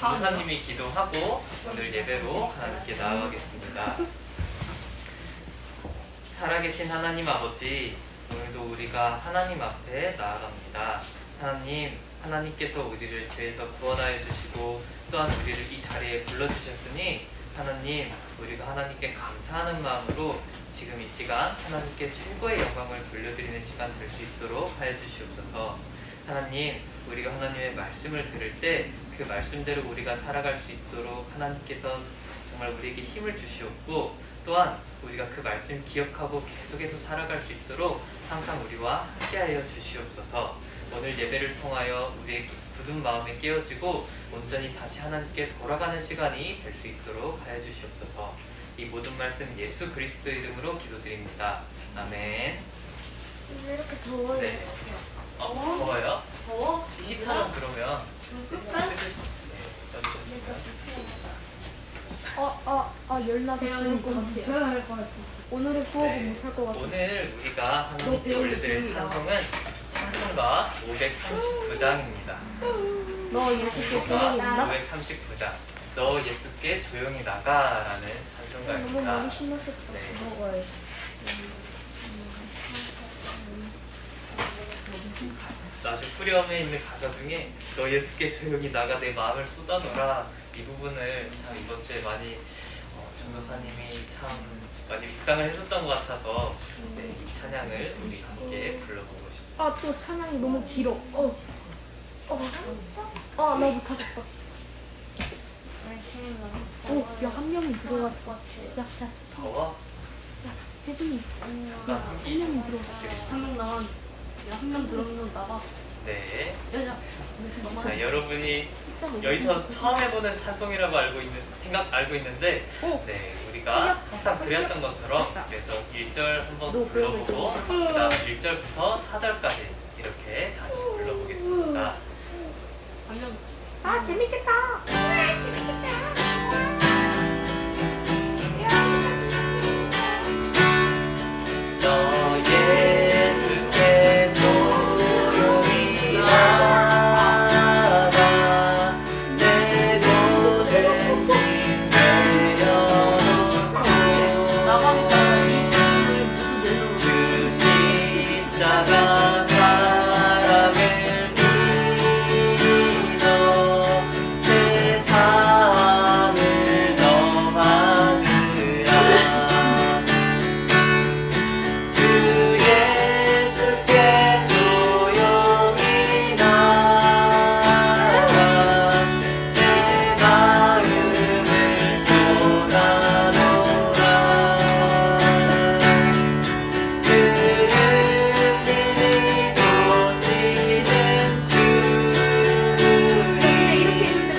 전도사님이 기도하고 오늘 예배로 하나님께 나아가겠습니다. 살아계신 하나님 아버지, 오늘도 우리가 하나님 앞에 나아갑니다. 하나님께서 우리를 죄에서 구원하여 주시고 또한 우리를 이 자리에 불러주셨으니 하나님, 우리가 하나님께 감사하는 마음으로 지금 이 시간 하나님께 최고의 영광을 돌려드리는 시간 될 수 있도록 하여 주시옵소서. 하나님, 우리가 하나님의 말씀을 들을 때 그 말씀대로 우리가 살아갈 수 있도록 하나님께서 정말 우리에게 힘을 주시옵고 또한 우리가 그 말씀 기억하고 계속해서 살아갈 수 있도록 항상 우리와 함께하여 주시옵소서. 오늘 예배를 통하여 우리의 굳은 마음이 깨어지고 온전히 다시 하나님께 돌아가는 시간이 될 수 있도록 하여 주시옵소서. 이 모든 말씀 예수 그리스도 이름으로 기도드립니다. 아멘. 왜 이렇게 더워요? 네. 더워요? 더워? 히터는 그러면 열나서 죽을 것 같아. 오늘의 수업은 못할 것 같아. 오늘 우리가 하나님께 올려드릴 찬송은 찬송가 539장입니다. 너 예수께 조용히 있나? 539장 너 예수께 조용히 나가라는 너무 찬송가입니다. 많이 신났었다. 네. 먹어야지. 아주 후렴에 있는 가사 중에 너 예수께 조용히 나가 내 마음을 쏟아놓으라, 이 부분을 참 이번 주에 많이 전도사님이 참 많이 묵상을 해줬던 것 같아서 네, 이 찬양을 우리 함께 불러보고 싶습니다. 아, 또 찬양이 너무 길어. 나 못하겠다. 야, 한 명이 들어왔어. 야, 더워? 재준이. 야, 한 명이 들어왔어. 한 명 나간, 한 명 들어오면 나갔어. 네. 여자. 자, 여러분이 여기서 처음 해보는 찬송이라고 알고 있는데 네, 우리가 항상 그랬던 것처럼 그래서 1절 한번 불러보고 그 다음 1절부터 4절까지 이렇게 다시 불러보겠습니다. 아, 재밌겠다. 너 예수께 조용히 나가 내 모든 짐 내려놓고 주 십자가 사랑을 믿어 내 삶을 너만 그라 주 예수께 조용히 나가 내 마음을 쏟아놓으라 그릇 보시는 주님 그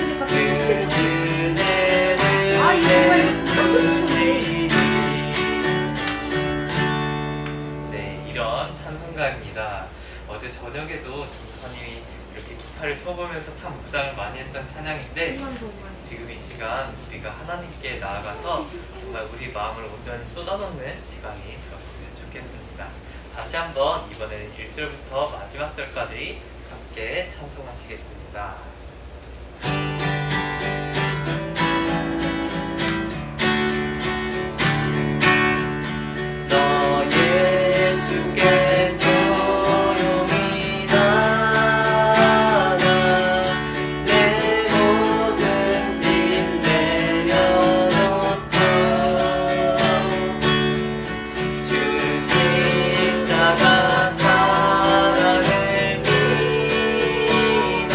은혜를 주시니 네, 이런 찬송가입니다. 어제 저녁에도 전도사님이 이렇게 기타를 쳐보면서 참 묵상을 많이 했던 찬양인데 지금 이 시간 우리가 하나님께 나아가서 정말 우리 마음을 온전히 쏟아놓는 시간이 되었으면 좋겠습니다. 다시 한번 이번에는 1절부터 마지막 절까지 함께 찬송하시겠습니다. 너 예수께 조용히 나가 내 모든 짐 내려놓고 주 십자가 사랑을 믿어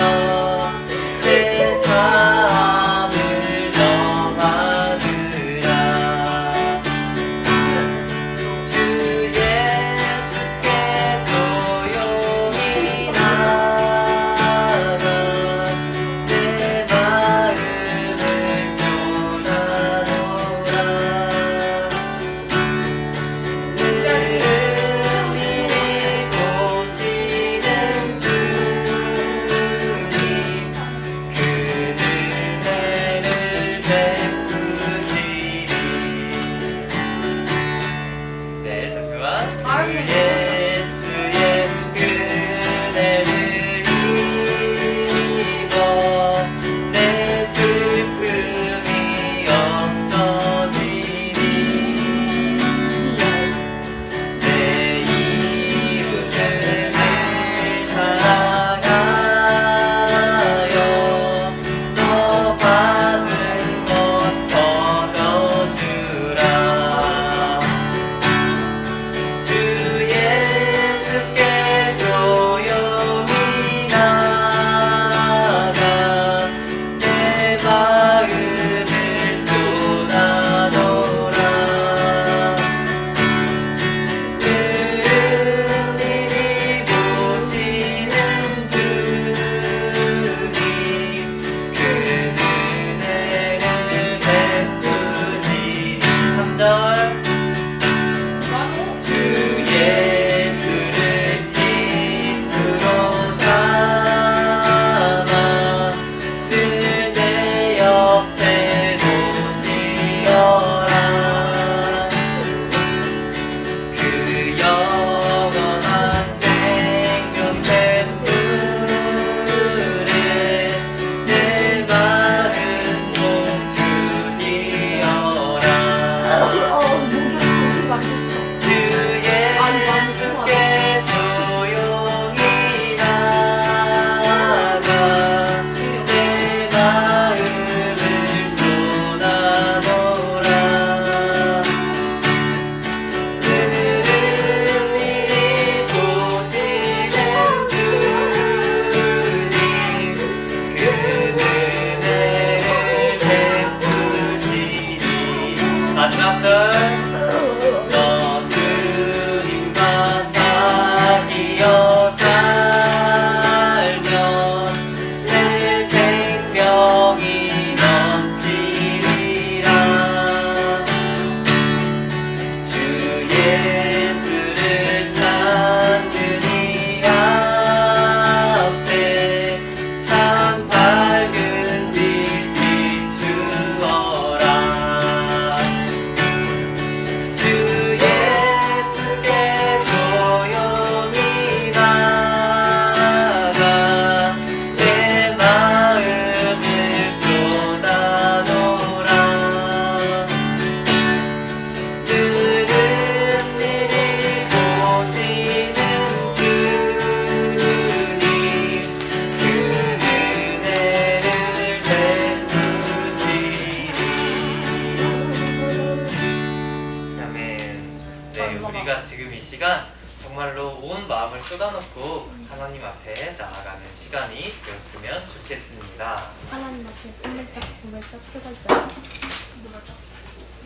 쏟아놓고 하나님 앞에 나아가는 시간이 되었으면 좋겠습니다. 하나님 앞에 꿈을짝 꿈을짝 뜨거워요.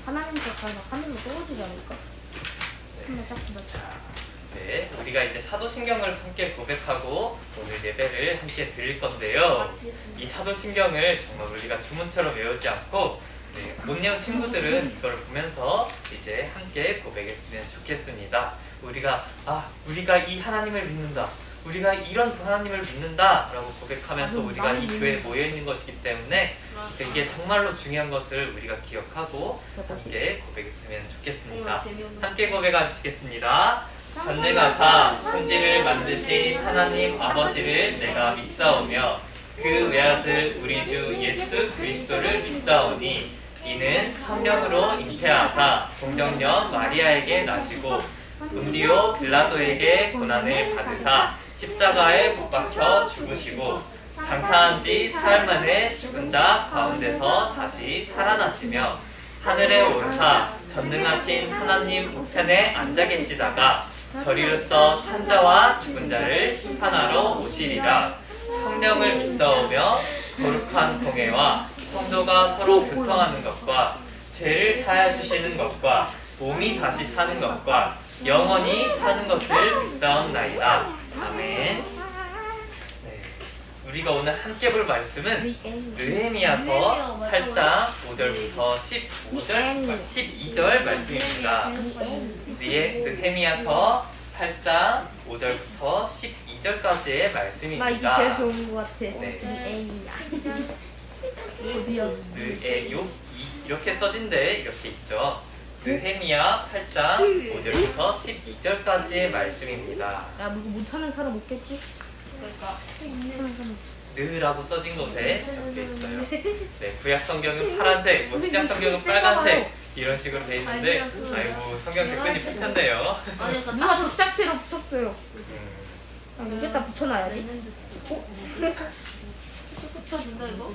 하나님께 가서 하늘로 떨어지지 않을까? 꿈을짝 꿈을짝. 자, 네, 우리가 이제 사도신경을 함께 고백하고 오늘 예배를 함께 드릴 건데요. 이 사도신경을 정말 우리가 주문처럼 외우지 않고 못 외운 친구들은 이걸 보면서 이제 함께 고백했으면 좋겠습니다. 우리가 이 하나님을 믿는다. 우리가 이런 하나님을 믿는다 라고 고백하면서 우리가 이 교회에 모여있는 것이기 때문에 이게 정말로 중요한 것을 우리가 기억하고 함께 고백했으면 좋겠습니다. 함께 고백하시겠습니다. 전능하사 천지를 만드신 하나님 아버지를 내가 믿사오며 그 외아들 우리 주 예수 그리스도를 믿사오니 이는 한 명으로 잉태하사 동정녀 마리아에게 나시고 본디오 빌라도에게 고난을 받으사 십자가에 못 박혀 죽으시고 장사한 지 사흘 만에 죽은 자 가운데서 다시 살아나시며 하늘에 오르사 전능하신 하나님 우편에 앉아 계시다가 저리로서 산자와 죽은 자를 심판하러 오시리라. 성령을 믿사오며 거룩한 공회와 성도가 서로 교통하는 것과 죄를 사하여 주시는 것과 몸이 다시 사는 것과 영원히 사는 것을 믿사옵나이다. 아멘. 네, 우리가 오늘 함께 볼 말씀은 느헤미야서 8장 5절부터 12절 말씀입니다. 느헤미야서 8장 5절부터 12절까지의 말씀입니다. 나 이게 제일 좋은 것 같아. 네. 어디야? 이렇게 써진데 이렇게 있죠. 느헤미야 8장 5절부터 12절까지의 말씀입니다. 야, 누구 못 찾는 사람 없겠지? 그러니까 느라고 써진 곳에 적혀 있어요. 네, 구약 성경은 파란색, 신약 성경은 빨간색 이런 식으로 돼 있는데, 아이고 성경 댓글이 붙였네요. 아니 누가 적작체로 붙였어요. 여기다 붙여놔야지. 붙여준다 이거?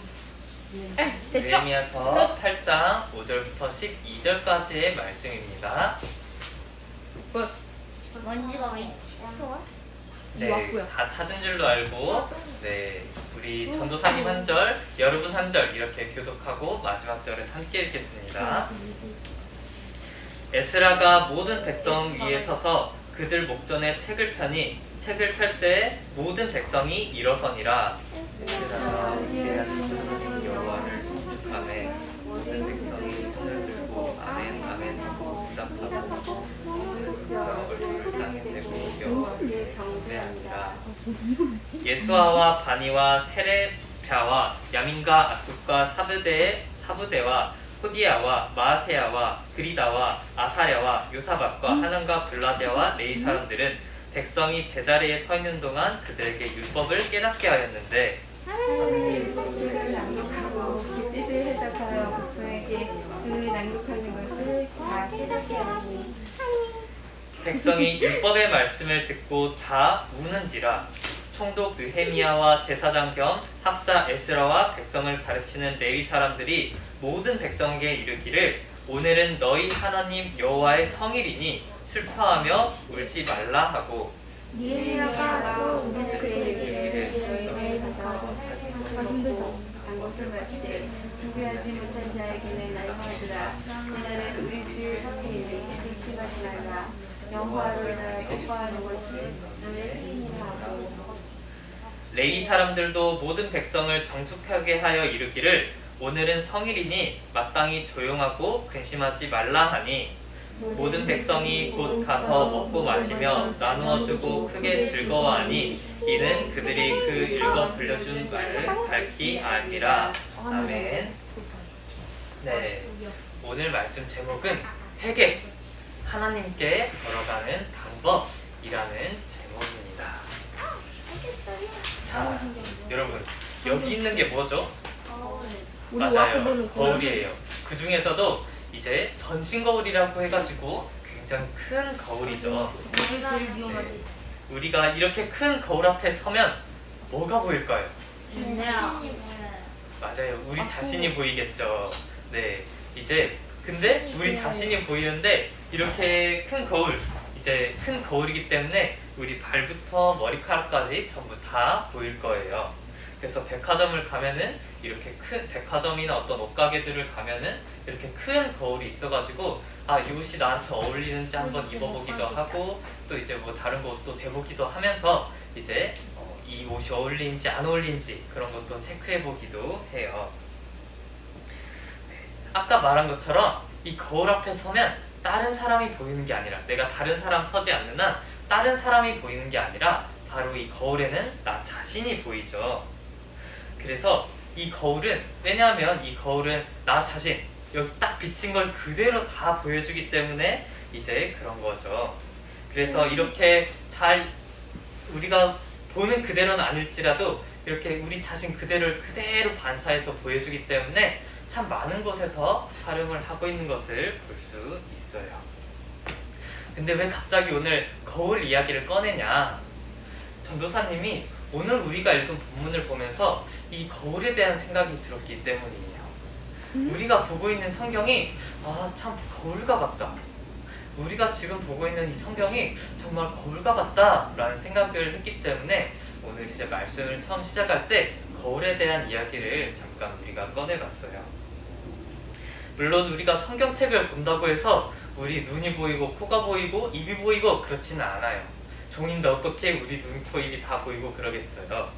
됐죠? 느헤미야서 8장 5절부터 12절까지의 말씀입니다. 먼지가 왜 튀어와? 네, 왔고요. 다 찾은 줄로 알고, 네, 우리 전도사님 한 절, 여러분 한 절 이렇게 교독하고 마지막 절은 함께 읽겠습니다. 에스라가 모든 백성 위에 서서 그들 목전에 책을 펴니 책을 펼 때 모든 백성이 일어서니라. 에스라가 위대한 여호와를 송축하매 모든 백성이 손을 들고 아멘 아멘 하고 응답하고 그가 얼굴을 땅에 대고 여호와께 경배하니라. 예수아와 바니와 세레랴와 야민과 악국과 사부대와 호디야와 마아세야와 그리다와 아사랴와 요사박과 하난과 블라데와 레이 사람들은 백성이 제자리에 서 있는 동안 그들에게 율법을 깨닫게 하였는데 하나님의 율법을 낭독하고 그 뜻을 해석하여 백성에게 그 낭독하는 것을 다 깨닫게 하니 백성이 율법의 말씀을 듣고 다 우는지라. 총독 느헤미야와 제사장 겸 학사 에스라와 백성을 가르치는 레위 사람들이 모든 백성에게 이르기를 오늘은 너희 하나님 여호와의 성일이니 슬퍼하며 울지 말라 하고 니에미야가 또 우리에게 너희에게 가서 힘들고 한 것을 말して준비하지 못한 자에게는 날마하더라. 이날은 우리 주의 성일이 vic심하지 말라. 여호와를 인하여 기뻐하는 것이 너의 힘이라 하고 레위 사람들도 모든 백성을 정숙하게 하여 이르기를 오늘은 성일이니 마땅히 조용하고 근심하지 말라 하니 모든 백성이 곧 가서 먹고 마시며 나누어주고 크게 즐거워하니 이는 그들이 그 읽어 들려준 말을 밝히 알리라. 아멘. 네, 오늘 말씀 제목은 회개, 하나님께 걸어가는 방법이라는 제목입니다. 자, 여러분 여기 있는 게 뭐죠? 우리 맞아요, 와꾸보는 거울이에요. 그 중에서도 이제 전신 거울이라고 해가지고 굉장히 큰 거울이죠. 제일 위험하지. 우리가 이렇게 큰 거울 앞에 서면 뭐가 보일까요? 내가 맞아요, 우리 자신이 보이겠죠. 네, 이제 근데 우리 자신이 보이는데 이렇게 큰 거울, 이제 큰 거울이기 때문에 우리 발부터 머리카락까지 전부 다 보일 거예요. 그래서 백화점을 가면은 이렇게 큰 백화점이나 어떤 옷가게들을 가면은 이렇게 큰 거울이 있어가지고 아, 이 옷이 나한테 어울리는지 한번 입어보기도 하고 또 이제 뭐 다른 거 옷도 대보기도 하면서 이제 이 옷이 어울리는지 안 어울리는지 그런 것도 체크해보기도 해요. 아까 말한 것처럼 이 거울 앞에 서면 다른 사람이 보이는 게 아니라 내가 다른 사람 서지 않는 한 다른 사람이 보이는 게 아니라 바로 이 거울에는 나 자신이 보이죠. 그래서 이 거울은 왜냐하면 이 거울은 나 자신 여기 딱 비친 걸 그대로 다 보여주기 때문에 이제 그런 거죠. 그래서 이렇게 잘 우리가 보는 그대로는 아닐지라도 이렇게 우리 자신 그대로를 그대로 반사해서 보여주기 때문에 참 많은 곳에서 활용을 하고 있는 것을 볼 수 있어요. 근데 왜 갑자기 오늘 거울 이야기를 꺼내냐? 전도사님이 오늘 우리가 읽은 본문을 보면서 이 거울에 대한 생각이 들었기 때문이에요. 우리가 보고 있는 성경이 참 거울과 같다. 우리가 지금 보고 있는 이 성경이 정말 거울과 같다 라는 생각을 했기 때문에 오늘 이제 말씀을 처음 시작할 때 거울에 대한 이야기를 잠깐 우리가 꺼내봤어요. 물론 우리가 성경책을 본다고 해서 우리 눈이 보이고 코가 보이고 입이 보이고 그렇지는 않아요. 종인데 어떻게 우리 눈, 코, 입이 다 보이고 그러겠어요.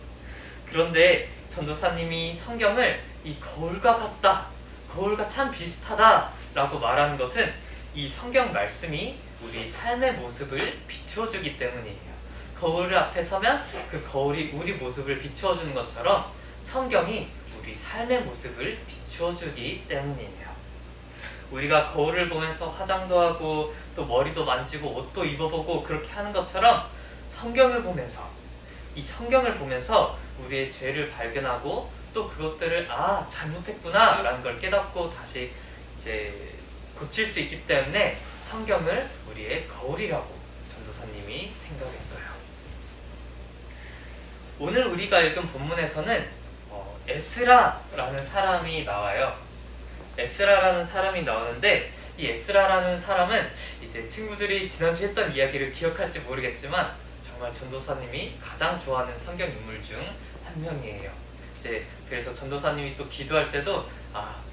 그런데 전도사님이 성경을 이 거울과 같다, 거울과 참 비슷하다 라고 말하는 것은 이 성경 말씀이 우리 삶의 모습을 비추어주기 때문이에요. 거울 앞에 서면 그 거울이 우리 모습을 비추어주는 것처럼 성경이 우리 삶의 모습을 비추어주기 때문이에요. 우리가 거울을 보면서 화장도 하고 또 머리도 만지고 옷도 입어보고 그렇게 하는 것처럼 성경을 보면서 이 성경을 보면서 우리의 죄를 발견하고 또 그것들을 잘못했구나 라는 걸 깨닫고 다시 이제 고칠 수 있기 때문에 성경을 우리의 거울이라고 전도사님이 생각했어요. 오늘 우리가 읽은 본문에서는 에스라라는 사람이 나와요. 에스라라는 사람이 나오는데 이 에스라라는 사람은 이제 친구들이 지난주에 했던 이야기를 기억할지 모르겠지만 정말 전도사님이 가장 좋아하는 성경 인물 중 한 명이에요. 이제 그래서 전도사님이 또 기도할 때도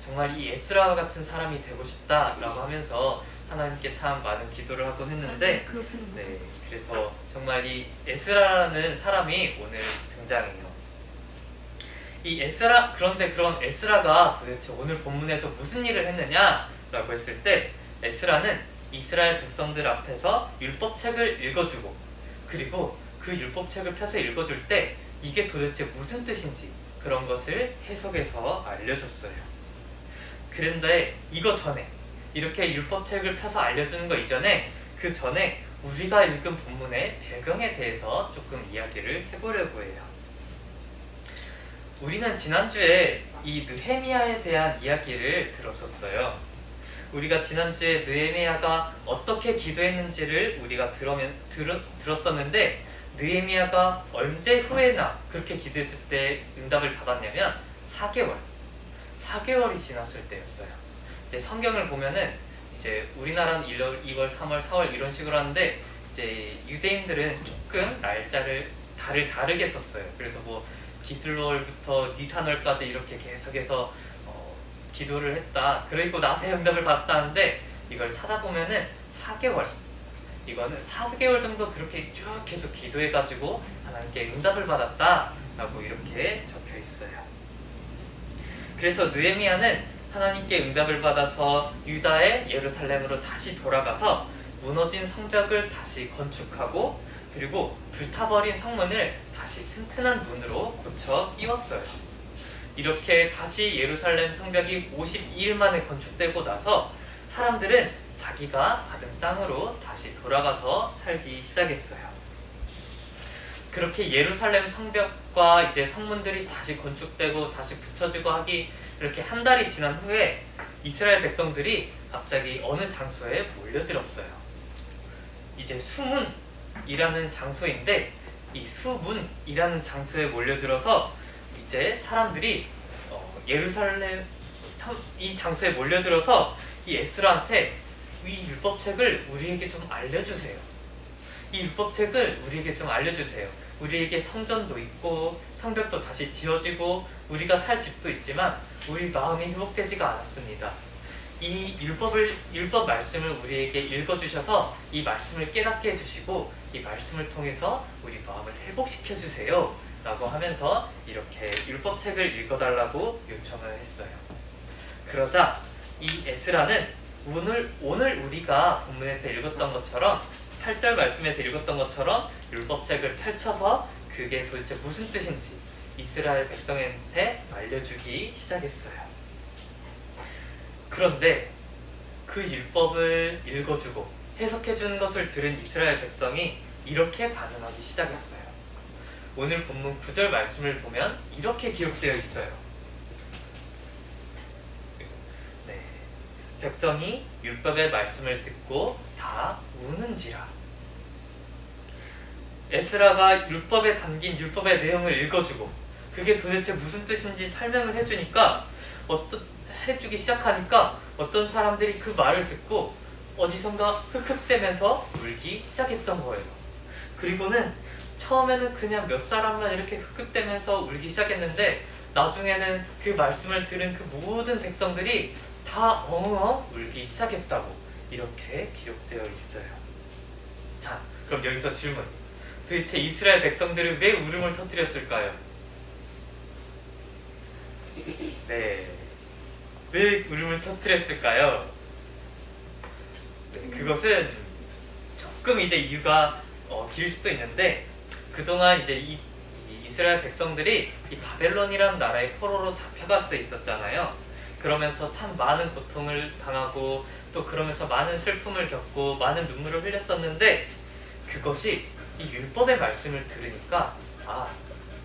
정말 이 에스라 같은 사람이 되고 싶다라고 하면서 하나님께 참 많은 기도를 하곤 했는데 네, 그래서 정말 이 에스라라는 사람이 오늘 등장해요. 이 에스라, 그런데 그럼 에스라가 도대체 오늘 본문에서 무슨 일을 했느냐라고 했을 때 에스라는 이스라엘 백성들 앞에서 율법책을 읽어주고 그리고 그 율법책을 펴서 읽어줄 때 이게 도대체 무슨 뜻인지 그런 것을 해석해서 알려줬어요. 그런데 이거 전에 이렇게 율법책을 펴서 알려주는 거 이전에 그 전에 우리가 읽은 본문의 배경에 대해서 조금 이야기를 해보려고 해요. 우리는 지난주에 이 느헤미야에 대한 이야기를 들었었어요. 우리가 지난주에 느헤미야가 어떻게 기도했는지를 우리가 들었었는데 느헤미야가 언제 후에나 그렇게 기도했을 때 응답을 받았냐면 4개월이 지났을 때였어요. 이제 성경을 보면은 이제 우리나라는 1월, 2월, 3월, 4월 이런 식으로 하는데 이제 유대인들은 조금 날짜를 다르게 썼어요. 그래서 뭐 기슬월부터 니산월까지 이렇게 계속해서 기도를 했다. 그리고 나서 응답을 받았다는데 이걸 찾아보면은 4개월. 이거는 4개월 정도 그렇게 쭉 계속 기도해가지고 하나님께 응답을 받았다라고 이렇게 적혀 있어요. 그래서 느헤미야는 하나님께 응답을 받아서 유다의 예루살렘으로 다시 돌아가서 무너진 성벽을 다시 건축하고 그리고 불타버린 성문을 다시 튼튼한 문으로 고쳐 띄웠어요. 이렇게 다시 예루살렘 성벽이 52일 만에 건축되고 나서 사람들은 자기가 받은 땅으로 다시 돌아가서 살기 시작했어요. 그렇게 예루살렘 성벽과 이제 성문들이 다시 건축되고 다시 붙여지고 하기 이렇게 한 달이 지난 후에 이스라엘 백성들이 갑자기 어느 장소에 몰려들었어요. 이제 수문이라는 장소인데 이 수문이라는 장소에 몰려들어서 이제 사람들이 예루살렘 이 장소에 몰려들어서 이 에스라한테 이 율법책을 우리에게 좀 알려주세요. 이 율법책을 우리에게 좀 알려주세요. 우리에게 성전도 있고 성벽도 다시 지어지고 우리가 살 집도 있지만 우리 마음이 회복되지가 않았습니다. 이 율법 말씀을 우리에게 읽어주셔서 이 말씀을 깨닫게 해주시고 이 말씀을 통해서 우리 마음을 회복시켜 주세요 라고 하면서 이렇게 율법책을 읽어달라고 요청을 했어요. 그러자 이 에스라는 오늘 우리가 본문에서 읽었던 것처럼 8절 말씀에서 읽었던 것처럼 율법책을 펼쳐서 그게 도대체 무슨 뜻인지 이스라엘 백성한테 알려주기 시작했어요. 그런데 그 율법을 읽어주고 해석해주는 것을 들은 이스라엘 백성이 이렇게 반응하기 시작했어요. 오늘 본문 9절 말씀을 보면 이렇게 기록되어 있어요. 네, 백성이 율법의 말씀을 듣고 다 우는지라. 에스라가 율법에 담긴 율법의 내용을 읽어주고 그게 도대체 무슨 뜻인지 설명을 해주니까 해주기 시작하니까 어떤 사람들이 그 말을 듣고 어디선가 흑흑대면서 울기 시작했던 거예요. 그리고는 처음에는 그냥 몇 사람만 이렇게 흑흑대면서 울기 시작했는데 나중에는 그 말씀을 들은 그 모든 백성들이 다 엉엉 울기 시작했다고 이렇게 기록되어 있어요. 자, 그럼 여기서 질문. 도대체 이스라엘 백성들은 왜 울음을 터뜨렸을까요? 네, 왜 울음을 터뜨렸을까요? 네, 그것은 조금 이제 이유가 길 수도 있는데 그동안 이제 이 이스라엘 백성들이 이 바벨론이라는 나라의 포로로 잡혀갈 수 있었잖아요. 그러면서 참 많은 고통을 당하고 또 그러면서 많은 슬픔을 겪고 많은 눈물을 흘렸었는데 그것이 이 율법의 말씀을 들으니까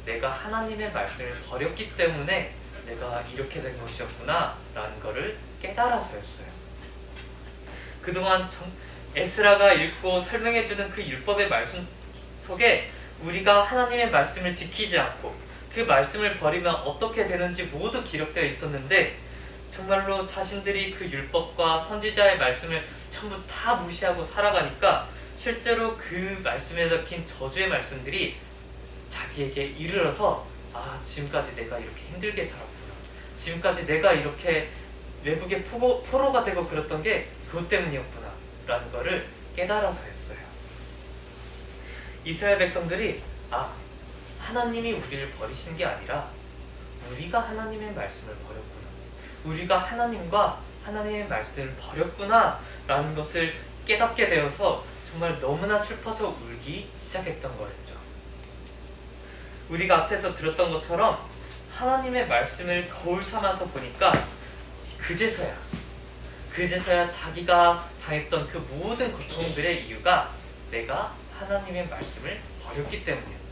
내가 하나님의 말씀을 버렸기 때문에 내가 이렇게 된 것이었구나 라는 거를 깨달아서였어요. 그동안 에스라가 읽고 설명해주는 그 율법의 말씀 속에 우리가 하나님의 말씀을 지키지 않고 그 말씀을 버리면 어떻게 되는지 모두 기록되어 있었는데 정말로 자신들이 그 율법과 선지자의 말씀을 전부 다 무시하고 살아가니까 실제로 그 말씀에 적힌 저주의 말씀들이 자기에게 이르러서 지금까지 내가 이렇게 힘들게 살았구나. 지금까지 내가 이렇게 외국의 포로가 되고 그랬던 게 그것 때문이었구나 라는 거를 깨달아서였어요. 이스라엘 백성들이 하나님이 우리를 버리신 게 아니라 우리가 하나님의 말씀을 버렸구나. 우리가 하나님과 하나님의 말씀을 버렸구나 라는 것을 깨닫게 되어서 정말 너무나 슬퍼서 울기 시작했던 거였죠. 우리가 앞에서 들었던 것처럼 하나님의 말씀을 거울 삼아서 보니까 그제서야 자기가 당했던 그 모든 고통들의 이유가 내가 하나님의 말씀을 버렸기 때문이었다.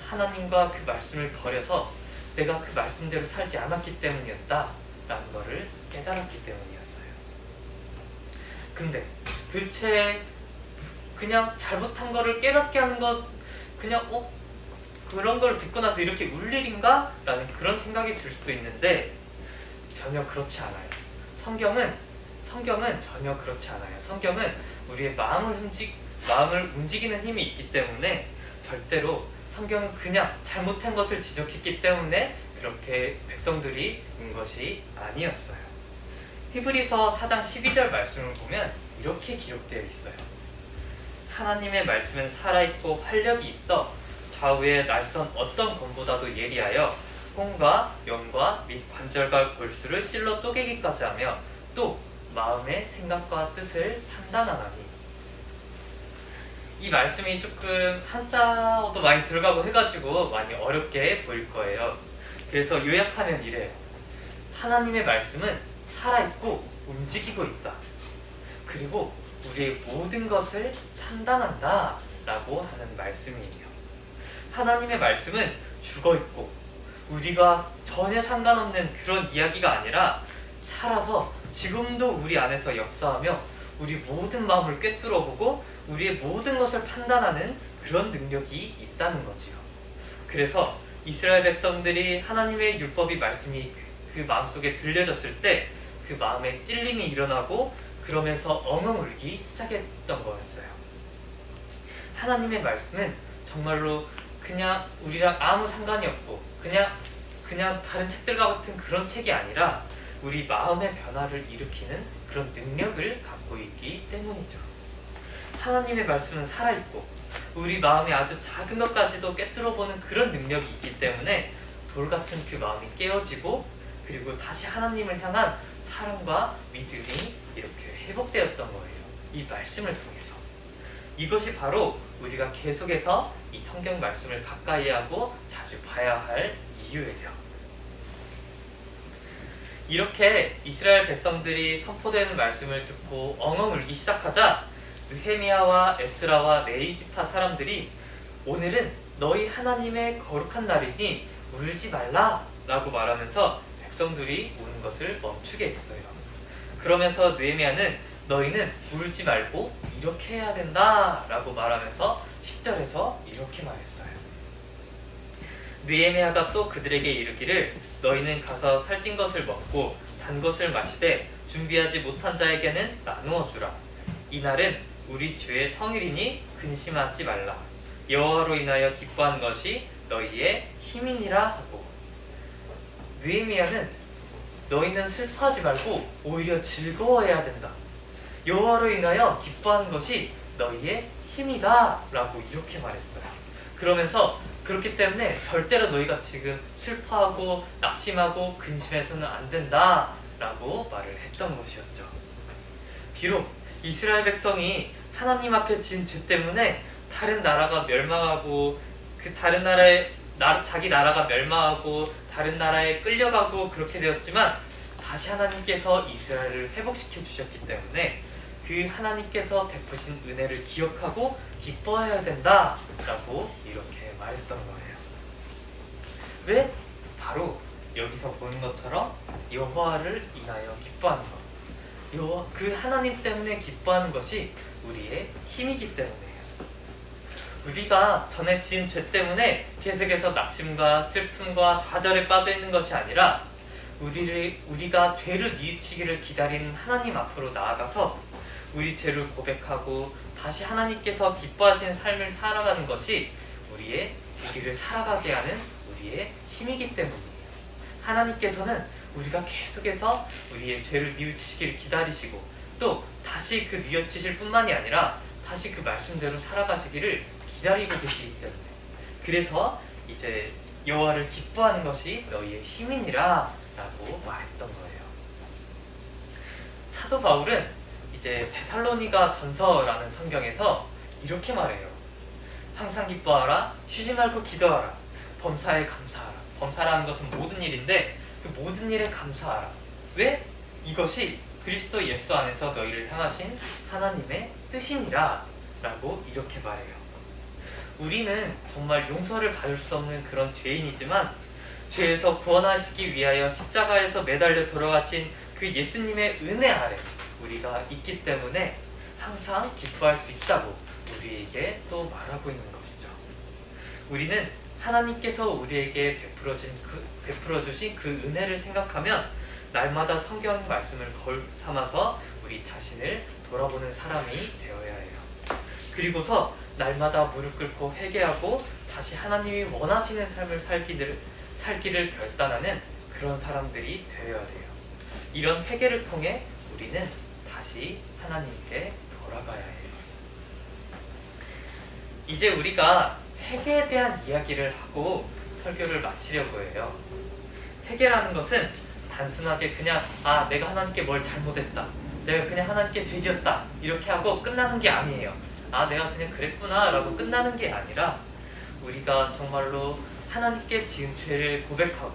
하나님과 그 말씀을 버려서 내가 그 말씀대로 살지 않았기 때문이었다 라는 것을 깨달았기 때문이었어요. 근데 도대체 그냥 잘못한 거를 깨닫게 하는 것 그냥 그런 걸 듣고 나서 이렇게 울 일인가? 라는 그런 생각이 들 수도 있는데 전혀 그렇지 않아요. 성경은 전혀 그렇지 않아요. 성경은 우리의 마음을 움직이는 힘이 있기 때문에 절대로 성경은 그냥 잘못한 것을 지적했기 때문에 그렇게 백성들이 운 것이 아니었어요. 히브리서 4장 12절 말씀을 보면 이렇게 기록되어 있어요. 하나님의 말씀은 살아있고 활력이 있어 좌우의 날선 어떤 검보다도 예리하여 혼과 영과 및 관절과 골수를 찔러 쪼개기까지 하며 또 마음의 생각과 뜻을 판단하나니. 이 말씀이 조금 한자어도 많이 들어가고 해가지고 많이 어렵게 보일 거예요. 그래서 요약하면 이래요. 하나님의 말씀은 살아있고 움직이고 있다. 그리고 우리의 모든 것을 판단한다 라고 하는 말씀이에요. 하나님의 말씀은 죽어있고 우리가 전혀 상관없는 그런 이야기가 아니라 살아서 지금도 우리 안에서 역사하며 우리 모든 마음을 꿰뚫어보고 우리의 모든 것을 판단하는 그런 능력이 있다는 거지요. 그래서 이스라엘 백성들이 하나님의 율법이 말씀이 그 마음속에 들려졌을 때 그 마음에 찔림이 일어나고 그러면서 엉엉 울기 시작했던 거였어요. 하나님의 말씀은 정말로 그냥 우리랑 아무 상관이 없고 그냥 다른 책들과 같은 그런 책이 아니라 우리 마음의 변화를 일으키는 그런 능력을 갖고 있기 때문이죠. 하나님의 말씀은 살아있고 우리 마음의 아주 작은 것까지도 꿰뚫어보는 그런 능력이 있기 때문에 돌같은 그 마음이 깨어지고 그리고 다시 하나님을 향한 사랑과 믿음이 이렇게 회복되었던 거예요. 이 말씀을 통해서. 이것이 바로 우리가 계속해서 이 성경 말씀을 가까이 하고 자주 봐야 할 이유예요. 이렇게 이스라엘 백성들이 선포되는 말씀을 듣고 엉엉 울기 시작하자 느헤미야와 에스라와 네이지파 사람들이 오늘은 너희 하나님의 거룩한 날이니 울지 말라 라고 말하면서 백성들이 우는 것을 멈추게 했어요. 그러면서 느헤미야는 너희는 울지 말고 이렇게 해야 된다 라고 말하면서 10절에서 이렇게 말했어요. 느헤미야가 또 그들에게 이르기를 너희는 가서 살찐 것을 먹고 단 것을 마시되 준비하지 못한 자에게는 나누어 주라. 이날은 우리 주의 성일이니 근심하지 말라. 여호와로 인하여 기뻐한 것이 너희의 힘이니라 하고. 느헤미야는 너희는 슬퍼하지 말고 오히려 즐거워해야 된다. 여호와로 인하여 기뻐하는 것이 너희의 힘이다 라고 이렇게 말했어요. 그러면서 그렇기 때문에 절대로 너희가 지금 슬퍼하고 낙심하고 근심해서는 안 된다 라고 말을 했던 것이었죠. 비록 이스라엘 백성이 하나님 앞에 지은 죄 때문에 다른 나라가 멸망하고 그 다른 나라에 자기 나라가 멸망하고 다른 나라에 끌려가고 그렇게 되었지만 다시 하나님께서 이스라엘을 회복시켜 주셨기 때문에 그 하나님께서 베푸신 은혜를 기억하고 기뻐해야 된다 라고 이렇게 말했던 거예요. 왜? 바로 여기서 보는 것처럼 여호와를 인하여 기뻐하는 것, 그 하나님 때문에 기뻐하는 것이 우리의 힘이기 때문이에요. 우리가 전에 지은 죄 때문에 계속해서 낙심과 슬픔과 좌절에 빠져 있는 것이 아니라 우리가 죄를 뉘우치기를 기다리는 하나님 앞으로 나아가서 우리 죄를 고백하고 다시 하나님께서 기뻐하시는 삶을 살아가는 것이 우리를 살아가게 하는 우리의 힘이기 때문이에요. 하나님께서는 우리가 계속해서 우리의 죄를 뉘우치시기를 기다리시고 또 다시 그 뉘우치실 뿐만이 아니라 다시 그 말씀대로 살아가시기를 기다리고 계시기 때문에 그래서 이제 여호와를 기뻐하는 것이 너희의 힘이니라 라고 말했던 거예요. 사도 바울은 이제 데살로니가 전서라는 성경에서 이렇게 말해요. 항상 기뻐하라, 쉬지 말고 기도하라, 범사에 감사하라. 범사라는 것은 모든 일인데 그 모든 일에 감사하라. 왜? 이것이 그리스도 예수 안에서 너희를 향하신 하나님의 뜻이니라 라고 이렇게 말해요. 우리는 정말 용서를 받을 수 없는 그런 죄인이지만 죄에서 구원하시기 위하여 십자가에서 매달려 돌아가신 그 예수님의 은혜 아래 우리가 있기 때문에 항상 기뻐할 수 있다고 우리에게 또 말하고 있는 것이죠. 우리는 하나님께서 우리에게 베풀어 주신 그 은혜를 생각하면 날마다 성경 말씀을 거울 삼아서 우리 자신을 돌아보는 사람이 되어야 해요. 그리고서 날마다 무릎 꿇고 회개하고 다시 하나님이 원하시는 삶을 살기를 결단하는 그런 사람들이 되어야 돼요. 이런 회개를 통해 우리는 다시 하나님께 돌아가야 해요. 이제 우리가 회개에 대한 이야기를 하고 설교를 마치려고 해요. 회개라는 것은 단순하게 그냥 내가 하나님께 뭘 잘못했다, 내가 그냥 하나님께 죄지었다 이렇게 하고 끝나는 게 아니에요. 내가 그냥 그랬구나 라고 끝나는 게 아니라 우리가 정말로 하나님께 지은 죄를 고백하고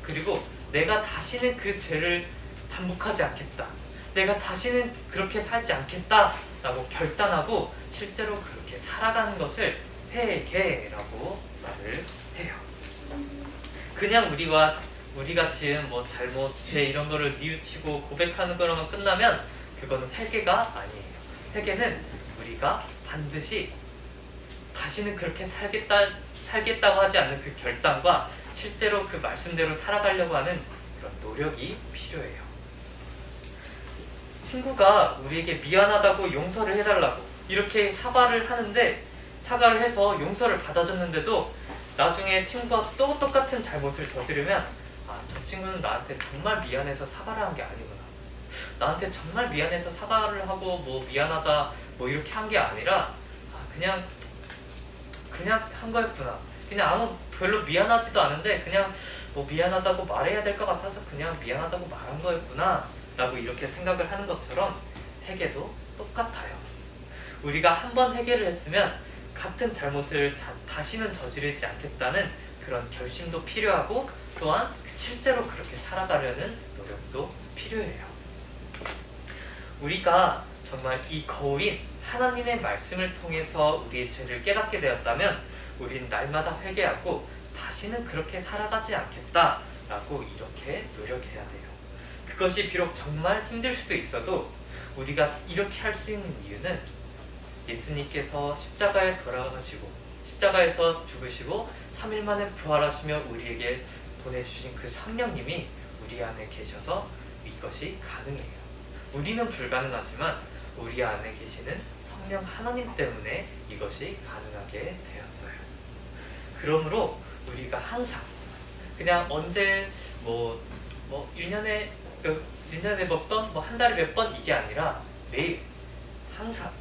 그리고 내가 다시는 그 죄를 반복하지 않겠다, 내가 다시는 그렇게 살지 않겠다 라고 결단하고 실제로 그렇게 살아가는 것을 회개라고 말을 해요. 그냥 우리가 지은 뭐 잘못, 죄 이런 거를 뉘우치고 고백하는 거로만 끝나면 그거는 회개가 아니에요. 회개는 우리가 반드시 다시는 그렇게 살겠다고 하지 않는 그 결단과 실제로 그 말씀대로 살아가려고 하는 그런 노력이 필요해요. 친구가 우리에게 미안하다고 용서를 해달라고 이렇게 사과를 하는데 사과를 해서 용서를 받아줬는데도 나중에 친구가 또 똑같은 잘못을 저지르면 아, 저 친구는 나한테 정말 미안해서 사과를 한 게 아니구나. 나한테 정말 미안해서 사과를 하고 뭐 미안하다 뭐 이렇게 한 게 아니라 아, 그냥 한 거였구나. 그냥 아무 별로 미안하지도 않은데 그냥 뭐 미안하다고 말해야 될 것 같아서 그냥 미안하다고 말한 거였구나 라고 이렇게 생각을 하는 것처럼 회개도 똑같아요. 우리가 한 번 회개를 했으면 같은 잘못을 다시는 저지르지 않겠다는 그런 결심도 필요하고 또한 실제로 그렇게 살아가려는 노력도 필요해요. 우리가 정말 이 거울인 하나님의 말씀을 통해서 우리의 죄를 깨닫게 되었다면 우린 날마다 회개하고 다시는 그렇게 살아가지 않겠다라고 이렇게 노력해야 돼요. 그것이 비록 정말 힘들 수도 있어도 우리가 이렇게 할 수 있는 이유는 예수님께서 십자가에 돌아가시고 십자가에서 죽으시고 3일 만에 부활하시며 우리에게 보내주신 그 성령님이 우리 안에 계셔서 이것이 가능해요. 우리는 불가능하지만 우리 안에 계시는 성령 하나님 때문에 이것이 가능하게 되었어요. 그러므로 우리가 항상 그냥 언제 뭐 1년에 몇 번, 뭐 한 달에 몇 번 이게 아니라 매일 항상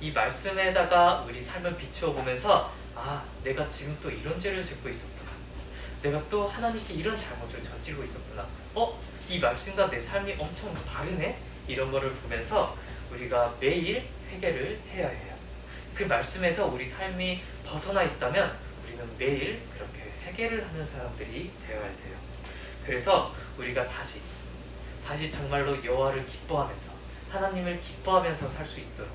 이 말씀에다가 우리 삶을 비추어 보면서 아, 내가 지금 또 이런 죄를 짓고 있었구나. 내가 또 하나님께 이런 잘못을 저지르고 있었구나. 이 말씀과 내 삶이 엄청 다르네? 이런 거를 보면서 우리가 매일 회개를 해야 해요. 그 말씀에서 우리 삶이 벗어나 있다면 우리는 매일 그렇게 회개를 하는 사람들이 되어야 돼요. 그래서 우리가 다시 정말로 여호와를 기뻐하면서 하나님을 기뻐하면서 살 수 있도록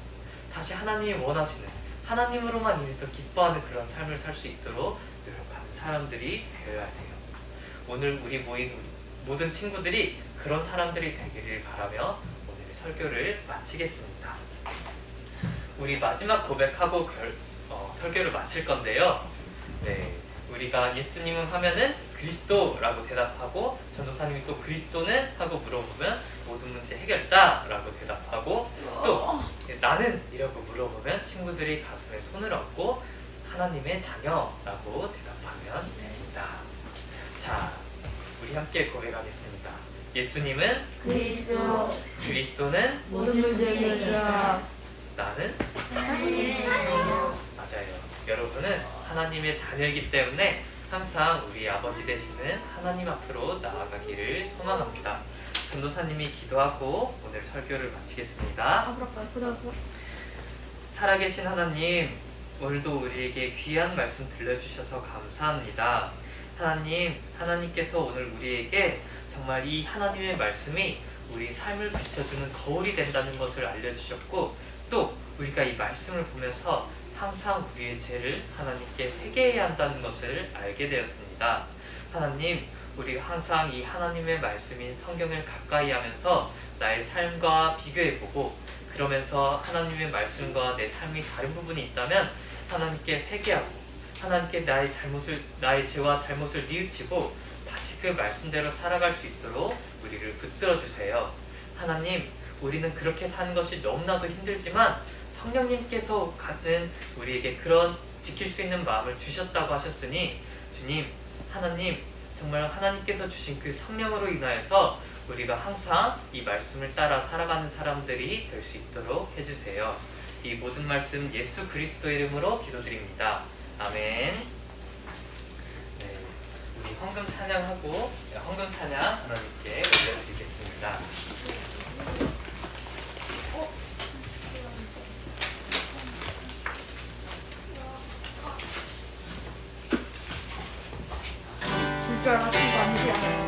다시 하나님이 원하시는 하나님으로만 인해서 기뻐하는 그런 삶을 살 수 있도록 노력하는 사람들이 되어야 돼요. 오늘 우리 모인 모든 친구들이 그런 사람들이 되기를 바라며 오늘 설교를 마치겠습니다. 우리 마지막 고백하고 설교를 마칠 건데요. 네, 우리가 예수님은 하면은 그리스도라고 대답하고 전도사님이 또 그리스도는? 하고 물어보면 모든 문제 해결자라고 대답하고 또 나는? 이라고 물어보면 친구들이 가슴에 손을 얹고 하나님의 자녀라고 대답하면 됩니다. 자, 우리 함께 고백하겠습니다. 예수님은 그리스도, 그리스도는 모든 문제 해결자. 나는 하나님의 자녀. 맞아요. 여러분은 하나님의 자녀이기 때문에 항상 우리 아버지 되시는 하나님 앞으로 나아가기를 소망합니다. 전도사님이 기도하고 오늘 설교를 마치겠습니다. 살아계신 하나님, 오늘도 우리에게 귀한 말씀 들려주셔서 감사합니다. 하나님께서 오늘 우리에게 정말 이 하나님의 말씀이 우리 삶을 비춰주는 거울이 된다는 것을 알려주셨고 또 우리가 이 말씀을 보면서 항상 우리의 죄를 하나님께 회개해야 한다는 것을 알게 되었습니다. 하나님, 우리가 항상 이 하나님의 말씀인 성경을 가까이 하면서 나의 삶과 비교해보고 그러면서 하나님의 말씀과 내 삶이 다른 부분이 있다면 하나님께 회개하고 하나님께 나의 죄와 잘못을 뉘우치고 다시 그 말씀대로 살아갈 수 있도록 우리를 붙들어 주세요. 하나님, 우리는 그렇게 사는 것이 너무나도 힘들지만 성령님께서 갖는 우리에게 그런 지킬 수 있는 마음을 주셨다고 하셨으니 주님, 하나님, 정말 하나님께서 주신 그 성령으로 인하여서 우리가 항상 이 말씀을 따라 살아가는 사람들이 될 수 있도록 해주세요. 이 모든 말씀 예수 그리스도 이름으로 기도드립니다. 아멘. 네, 우리 헌금 찬양하고 헌금 찬양 하나님께 올려드리겠습니다. 줄 알았던 거 아니야.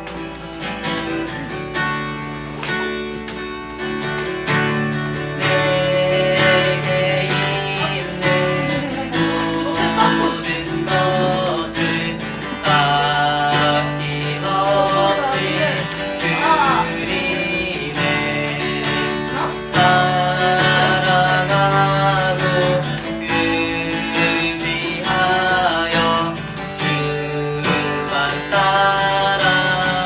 주만 따라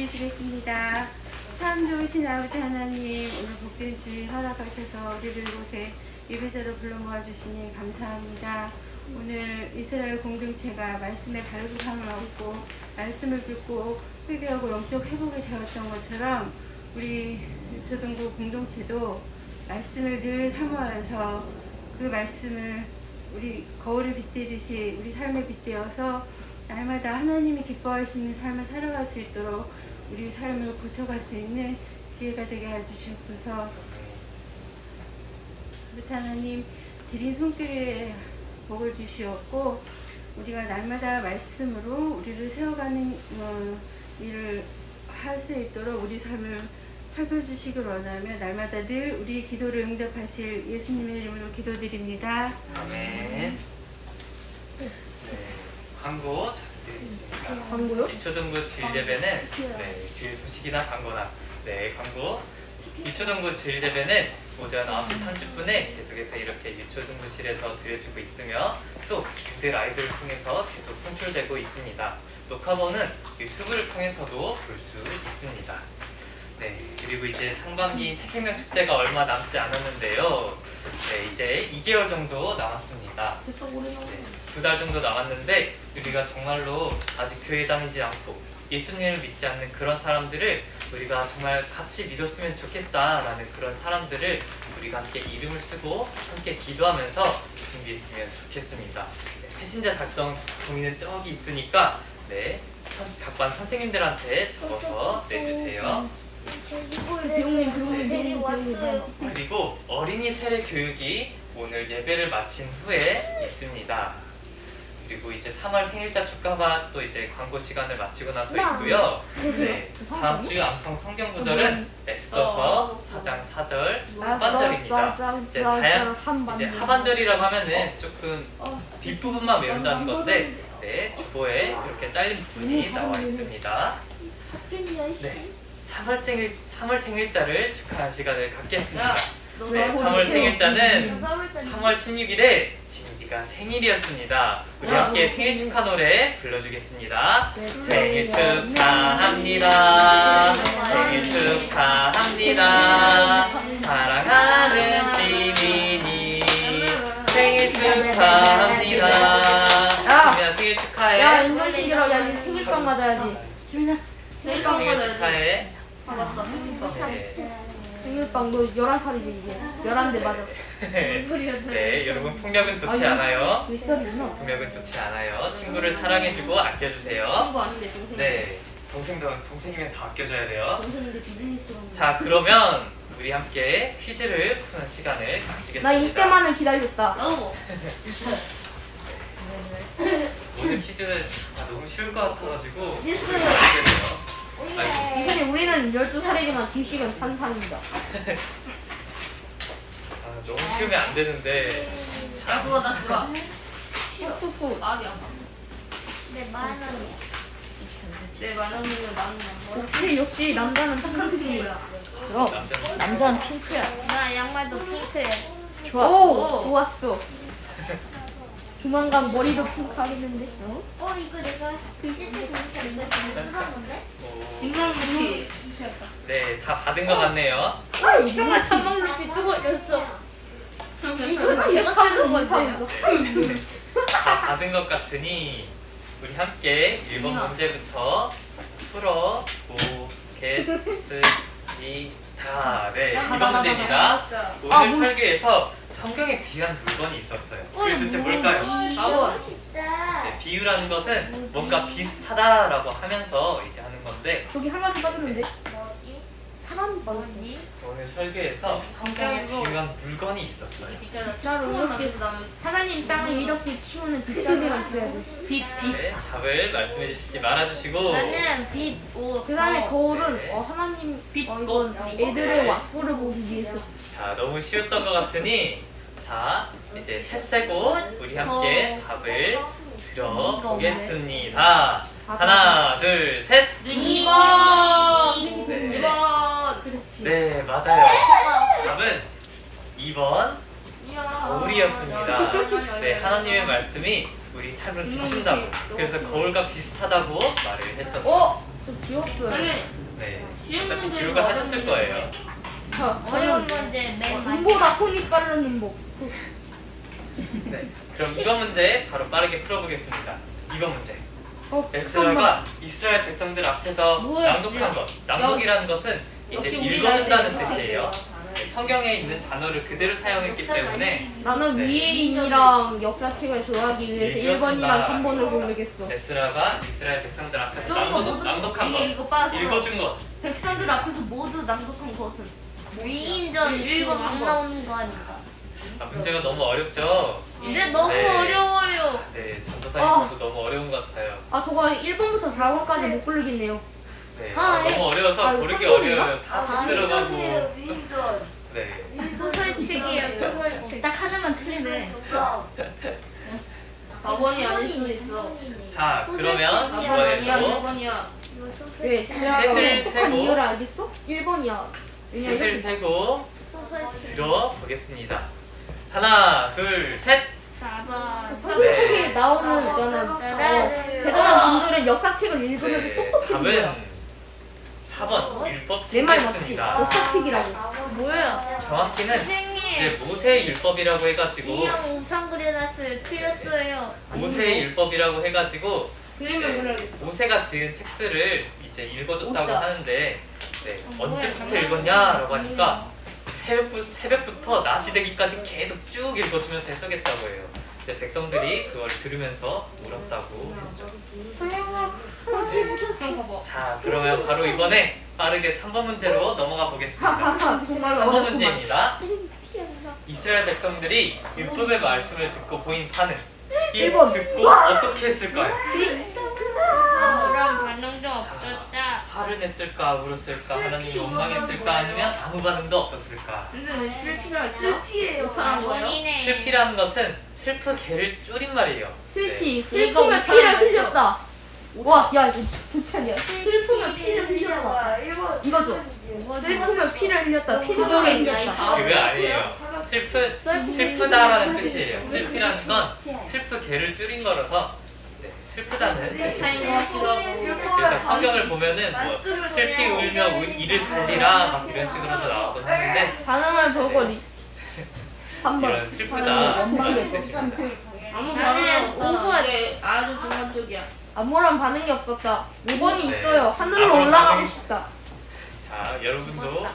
기도드리겠습니다. 참 좋으신 아버지 하나님, 오늘 복된 주일 허락하셔서 우리를 이곳에 예배자로 불러 모아주시니 감사합니다. 오늘 이스라엘 공동체가 말씀의 갈급함을 얻고 말씀을 듣고 회개하고 영적 회복이 되었던 것처럼 우리 초등부 공동체도 말씀을 늘 사모하여서 그 말씀을 우리 거울을 빗대듯이 우리 삶에 빗대어서 날마다 하나님이 기뻐하시는 삶을 살아갈 수 있도록 우리 삶을 고쳐갈 수 있는 기회가 되게 해주시옵소서. 그렇지 하나님, 드린 손길에 복을 주시옵고 우리가 날마다 말씀으로 우리를 세워가는 일을 할 수 있도록 우리 삶을 살펴주시길 원하며 날마다 늘 우리 기도를 응답하실 예수님의 이름으로 기도드립니다. 아멘. 네, 광고 드리겠습니다. 광고요? 기초등부 주일 예배는 네, 교회 소식이나 광고나 광고. 기초등부 주일 예배는 오전 9시 30분에 계속해서 이렇게 유초등부실에서 드려주고 있으며 또 교대 라이브를 통해서 계속 송출되고 있습니다. 녹화본은 유튜브를 통해서도 볼 수 있습니다. 네, 그리고 이제 상반기 새생명 축제가 얼마 남지 않았는데요. 네, 이제 2개월 정도 남았습니다. 네, 2달 정도 남았는데 우리가 정말로 아직 교회 다니지 않고 예수님을 믿지 않는 그런 사람들을 우리가 정말 같이 믿었으면 좋겠다라는 그런 사람들을 우리가 함께 이름을 쓰고 함께 기도하면서 준비했으면 좋겠습니다. 네, 패신자 작성 종이는 저기 있으니까 각반 선생님들한테 적어서 내주세요. 그리고 어린이 세례 교육이 오늘 예배를 마친 후에 있습니다. 그리고 이제 3월 생일자 축가가 또 이제 광고 시간을 마치고 나서 있고요. 네, 다음 주 암송 성경 구절은 에스더서 4장 4절 하반절입니다. 이제 하반절이라고 하면은 조금 뒷부분만 외운다는 건데, 주보에 이렇게 잘린 부분이 나와 있습니다. 네, 3월 생일자를 축하하는 시간을 갖겠습니다. 네, 3월 생일자는 3월 16일에 진디가 생일이었습니다. 우리 함께 생일 축하 노래 불러주겠습니다. 생일 축하합니다. 생일 축하합니다. 사랑하는 지민이 생일 축하합니다. 지민아 생일 축하해. 야, 연설 챙기라고. 야, 니 생일빵 맞아야지. 지민아, 생일빵 생일 맞아야지. 축하해. 네. 생일빵 너 11살이지 이제. 11대 맞아. 네, 여러분 폭력은 좋지 않아요. 몇 살이구나. 폭력은 좋지 않아요. 친구를 사랑해주고 아껴주세요. 친구 아닌데 동생. 네, 동생이면 더 아껴줘야 돼요. 동생인데 비즈니스로. 자, 그러면 우리 함께 퀴즈를 푸는 시간을 가지겠습니다. 나 이때만을 기다렸다. 나도. 오늘 퀴즈는 너무 쉬울 것 같아가지고 이선이 우리는 12살이지만 지식은 산산입니다. 너무 쉬우면 안 되는데. 야, 그거 나 주라. 후후. 나도 아파. 네, 10,000원이야. 네, 10,000원이면 나는 역시 남자는 핑크지. 그럼 남자는 핑크야. 나 양말도 핑크해. 좋아. 오! 좋았어. 조만간 머리도 핑크 하겠는데. 이거 내가 글씨 보니까 이거 지금 쓰던 건데? 징명루피. 네, 다 받은 것 같네요. 정말 천막루피 또 걸렸어. 이거 제가 하는 건 사면서. 다 받은 것 같으니 우리 함께 1번 문제부터 풀어보겠습니다. 네, 2번 문제입니다. 오늘 설교에서 성경에 비유한 물건이 있었어요. 그게 도대체 뭘까요? 나도. 싶다. 네, 비유라는 것은 뭔가 비슷하다라고 하면서 이제 하는 건데 저기 한 가지 빠졌는데. 뭐지? 사람 빠졌어. 뭐지? 오늘 설교에서 성경에 비유한 물건이 있었어요. 빗자루 이렇게 하나님 땅을 이렇게 치우는 빗자루가 있어야 돼. 빛. 네, 답을 말씀해 주시지 말아주시고 나는 빛, 옷. 그 다음에 거울은 네. 하나님 빛, 이건 애들의 왁구를 보기 위해서. 자, 너무 쉬웠던 것 같으니 자, 이제 셋 세고 우리 함께 답을 들어보겠습니다. 하나, 둘, 셋. 2번. 네. 2번. 그렇지. 네, 맞아요. 답은 2번 거울이었습니다. 네, 하나님의 말씀이 우리 삶을 비춘다고, 그래서 거울과 비슷하다고 말을 했었죠. 저 지웠어요. 아니, 네. 쉬운 어차피 문제는 기록을 하셨을 어려운 거예요. 자, 어려운 문제 맨 눈보다 손이 빠른 눈보. 네. 그럼 이번 문제 바로 빠르게 풀어보겠습니다. 이번 문제. 잠깐만. 에스라가 이스라엘 백성들 앞에서 뭐야, 낭독한 것. 낭독이라는 것은 이제 역시 우리 읽어준다는 나이대에서 뜻이에요. 네, 성경에 있는 단어를 그대로 사용했기 때문에 나는 네. 위에인이랑 역사책을 좋아하기 위해서 읽어준다. 1번이랑 3번을 고르겠어. 에스라가 이스라엘 백성들 앞에서 저거 낭독한 이게 것. 이거 빠졌어. 읽어준 것. 백성들 앞에서 모두 낭독한 것은 위인전 일본 막 한번. 나오는 거 아닌가? 아, 문제가 너무 어렵죠? 근데 너무 네. 어려워요. 네, 전도사님도 너무 어려운 것 같아요. 아, 저거 1번부터 4번까지 못 고르겠네요. 네, 아, 너무 어려워서 아, 고르기 선생님인가? 어려워요. 다 책 들어가고. 네. 소설책이에요, 소설책. 딱 하나만 틀리네. 4번이 아닐 수도 있어. 자, 그러면 4번 아니야, 이번에도 2번이야. 왜? 내가 셋을 똑똑한 세고. 이유를 알겠어? 1번이야. 셋을 세고 들어보겠습니다. 하나, 둘, 셋. 4번. 성경책에 나오는 있잖아. 대단한 분들은 역사책을 읽으면서 네, 똑똑해진 거야. 답은 4번 율법 내 말 맞지? 책이었습니다. 역사책이라고. 뭐야? 정확히는 이제 선생님. 모세 율법이라고 해가지고 이형 우상 그려놨어요. 틀렸어요. 모세 율법이라고 해가지고 그림을 이제 그려야겠어. 모세가 지은 책들을 이제 읽어줬다고 오자. 하는데 네, 언제부터 읽었냐라고 하니까 새벽부터 낮이 되기까지 계속 쭉 읽어주면서 해석했다고 해요. 근데 백성들이 그걸 들으면서 울었다고 했죠. 자, 그러면 바로 이번에 빠르게 3번 문제로 넘어가 보겠습니다. 하하하, 정말 3번 어렵구만. 문제입니다. 이스라엘 백성들이 율법의 말씀을 듣고 보인 반응. 이 일본. 듣고 어떻게 했을까요? 아무런 반응도 없었다. 화를 냈을까, 울었을까, 하나님이 원망했을까, 아니면 아무 반응도 없었을까? 근데 왜 슬피가 있어? 슬피예요. 못하는 거예요? 원인에. 슬피라는 것은 슬프게를 줄임말이에요. 슬피. 네. 슬프면 이거 피를 못하는 흘렸다. 와, 야, 이거 좋지 않냐? 슬프면 피를 흘렸다. 이거죠? 슬프면 피를 흘렸다. 피부족에 흘렸다. 그게 아니에요. 슬프다라는 뜻이에요. 슬피라는 건 슬프게를 줄인 거라서 네, 슬프다는 차인 뜻이에요. 것 같기도 하고. 그래서 성경을 보면은 뭐 슬피 울며 이를 갈리라 막 이런 식으로도 나오곤 하는데 반응을 보고 3번. 이런 슬프다라는 뜻입니다. 아무 나는 반응 오버가 없어. 아주 중간적이야. 아무런 반응이 없었다. 5번이 네. 있어요. 하늘로 아무런 올라가고 반응이- 싶다. 자, 여러분도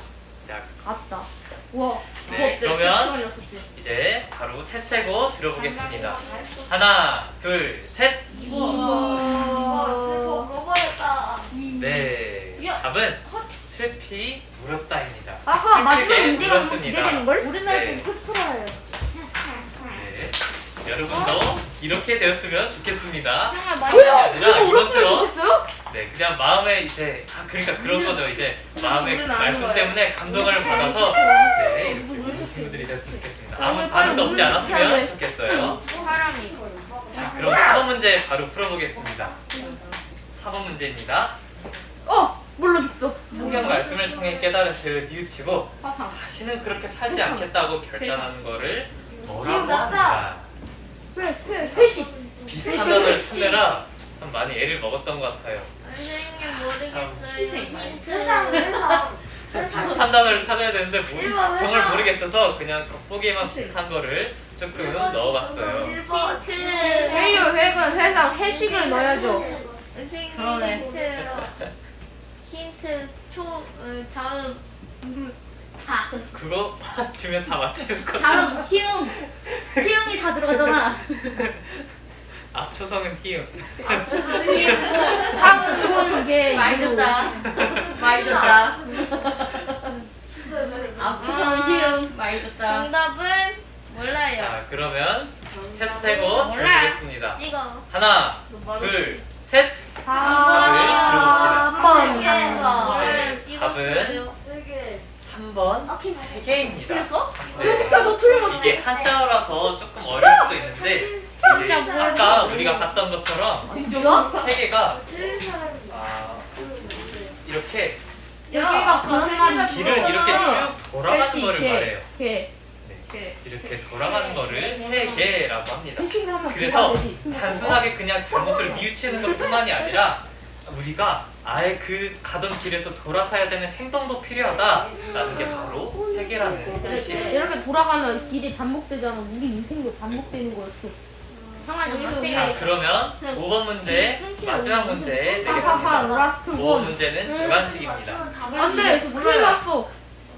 자, 갔다. 우와. 네, 그러면 이제 바로 셋 세고 들어보겠습니다. 하나, 둘, 셋. 네, 답은 슬피 울었다입니다. 아하, 마지막 슬프게 문제가 너무 울었습니다. 기대되는 걸? 네. 슬프라요. 네, 여러분도 이렇게 되었으면 좋겠습니다. 뭐야? 아니라 이거 울었으면 이것처럼 좋겠어요? 네, 그냥 마음에 이제 그러니까 그런 거죠. 이제 마음의 우리는 아는 말씀 거예요. 때문에 감동을 받아서 네, 이렇게 우는 친구들이 됐으면 좋겠습니다. 아무 반응도 없지 않았으면 좋겠어요. 사람이. 자, 그럼 4번 문제 바로 풀어보겠습니다. 4번 문제입니다. 모르겠어. 성경 말씀을 통해 깨달은 죄를 뉘우치고 화상. 다시는 그렇게 살지 않겠다고 결단하는 거를 뭐라고 기억났다. 합니다. 회식. 비슷한 단어를 찾느라 참 많이 애를 먹었던 것 같아요. 선생님 모르겠어요. 힌트. 비슷한 단어를 찾아야 되는데 정말 모르겠어서 그냥 겉보기에만 비슷한 거를 조금 넣어봤어요. 힌트. 회유, 회근, 회상, 회식을 넣어야죠. 선생님 그러네. 힌트. 힌트. 자음. 자. 그거 주면 다 맞추는 거. 자음. 희응. 희응이 다 들어가잖아. 앞초성은 희응. 상군계 많이 줬다. 많이 줬다. 앞으로는 희응. 많이 줬다. 정답은 몰라요. 자, 그러면 셋 세고 들어보겠습니다. 찍어. 하나, 둘, 셋. 4번. 몰라요. 찍었어요. 3번 회개입니다. 그랬어? 그래서 너 틀리면 이게 한자어라서 조금 어려울 수도 있는데 이제 아까 우리가 봤던 것처럼 진짜? 회개가 이렇게 여기가 가는 말이 길을 이렇게 쭉 돌아가는 거를 말해요. 개. 네, 이렇게 돌아가는 거를 회개라고 합니다. 회식을 하면 그래서 개가 되지. 단순하게 그냥 잘못을 뉘우치는 것뿐만이 아니라 우리가 아예 그 가던 길에서 돌아서야 되는 행동도 필요하다라는 게 바로 회개라는 뜻이에요. 이렇게 돌아가면 길이 반복되잖아. 우리 인생도 반복되는 거였어. 형아니 자, 그러면 5번 문제, 마지막 문제 하하하 내겠습니다. 라스트 5번 원. 문제는 주관식입니다. 안돼 큰일 났어.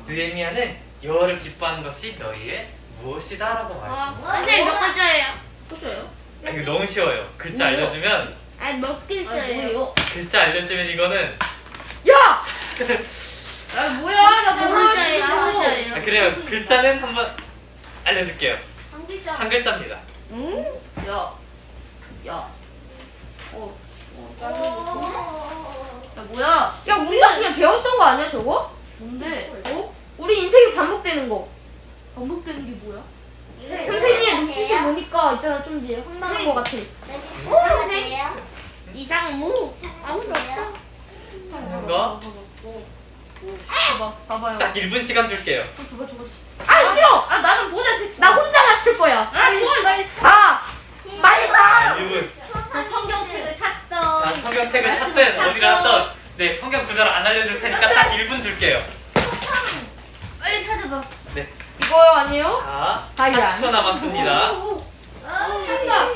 느헤미야는 여호와를 기뻐하는 것이 너희의 무엇이다라고 말했습니다. 선생님 몇 글자예요? 또줘요? 이거 너무 쉬워요. 글자 알려주면 아니 몇 글자예요? 글자 알려주면 이거는 야! 아 뭐야 나 몇 글자예요? 한 글자예요? 그래요. 글자는 한번 알려줄게요. 한 글자. 한 글자입니다. 응? 야. 야. 야 뭐야? 야 우리가 그냥 배웠던 거 아니야 저거? 뭔데? 어? 우리 인생이 반복되는 거. 반복되는 게 뭐야? 선생님의 눈빛이 보니까 있잖아 좀 이제 혼나는 거 같아. 이상무. 아무도 없다. 찾는 거. 봐봐, 봐봐요. 딱 1분 시간 줄게요. 줘봐. 아 싫어. 아 나는 보자. 나 혼자 맞출 거야. 빨리 가. 빨리 가. 1분. 저 성경책을 자, 찾던. 성경책을 찾든 어디를 하든 네, 성경 구절을 안 알려줄 테니까 딱 1분 줄게요. 빨리 찾아봐. 네. 이거요 아니에요? 자, 아니야. 40초 남았습니다. 찾다.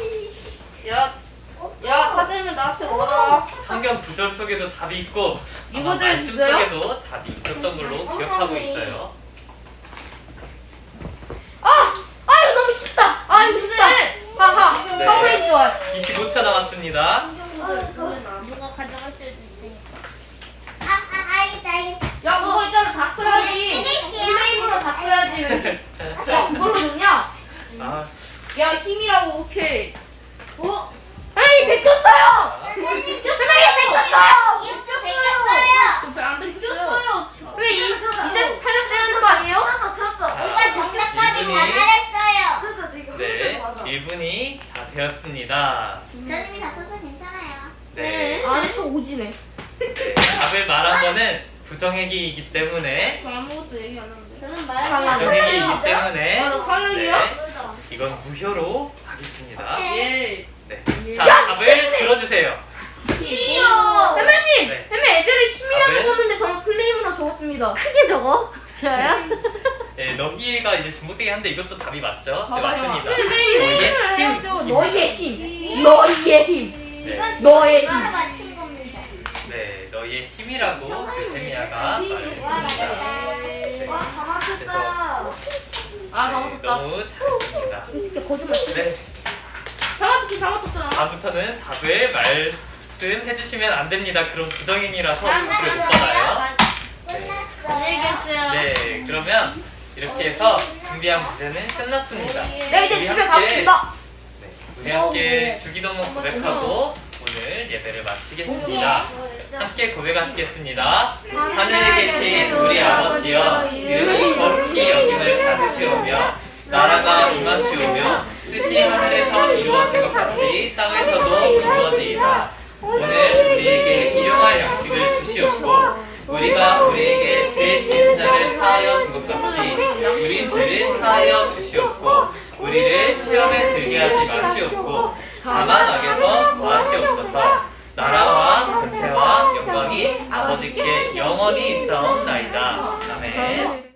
야 찾으면 나한테 오라. 성경 구절 속에도 답이 있고 아마 이거들 말씀 있어요? 속에도 답이 있었던 걸로 기억하고 있어요. 아 이거 너무 쉽다. 아 이거 쉽다. 하하. 네. 파워레인 좋아. 25초 남았습니다. 누가 가져갈 수도 있으니까. 야 그거 있잖아 다 써야지. 찍을게요. 플레임으로 다 써야지. 야 그걸로 넣냐? 아, 야 힘이라고 오케이. 에이 뱉었어요. 선생님 뱉었어요. 안 뱉었어요. 왜 이 자식 탈락되는 거 아니에요? 네, 1분이 다 되었습니다. 기자님이 다 써서 괜찮아요. 네, 아니 저 오지네. 네, 답을 말한 거는 부정행위이기 때문에 저 아무것도 얘기 안 하는데. 저는 부정행위이기 때문에 아, 나 탈락이야? 네, 이건 무효로 하겠습니다. 예. 네, 자, 답을 들어주세요. 선배님, 네. 선배님 애들이 심이라 답은? 적었는데 저는 플레임으로 적었습니다. 크게 적어? 저요? 네, 너기가 이제 중복되긴 한데 이것도 답이 맞죠? 네, 봐봐요. 맞습니다. 선생님 너희의 힘을 힘. 해야죠. 너희의 힘. 너희의 힘. 네, 너의 힘. 맞춘 겁니다. 네, 너희의 힘이라고 느헤미야가 말했습니다. 그래서 아, 다 네, 맞췄다. 너무 잘했습니다. 이 새끼 거짓말. 네, 다 맞췄지, 다 맞췄잖아. 다음부터는 답을 말씀해주시면 안 됩니다. 그럼 부정행위라서 점수를 못 받아요. 안녕히 계세요. 네, 그러면 이렇게 해서 준비한 문제는 끝났습니다. 야, 이제 우리 집에 함께- 가봅시다. 네, 우리 함께 주기도문 고백하고 오늘 예배를 마치겠습니다. 함께 고백하시겠습니다. 하늘에 계신 우리 아버지여, 이름이 거룩히 여김을 받으시오며 나라가 임하시오며 뜻이 하늘에서 이루어진 것 같이 땅에서도 이루어지이다. 오늘 우리에게 일용할 양식을 주시옵고 우리가 우리에게 죄 지은 자를 사하여 준 것 같이 우리 죄를 사하여 주시옵고 우리를 시험에 들게 하지 마시옵고 다만 악에서 구하시옵소서. 나라와 권세와 영광이 아버지께 영원히 있사옵나이다. 아멘.